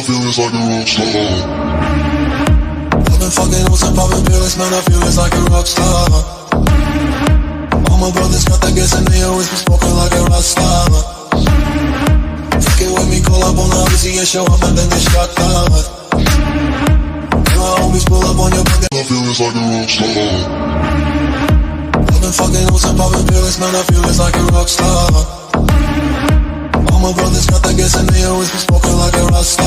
feel it's like a rock star. I've been fucking hoes and popping pills, man, I feel it's like a rock star. All my brothers got that gas and they always be smoking like a rock star. Fucking with me, call up on the Uzi and show up and then they shot down. And my homies pull up on your back. I feel it's like a rock star. I've been fucking hoes and popping pills, man, I feel it's like a rock star. All my brothers got that gas and they always be smoking like a rock star.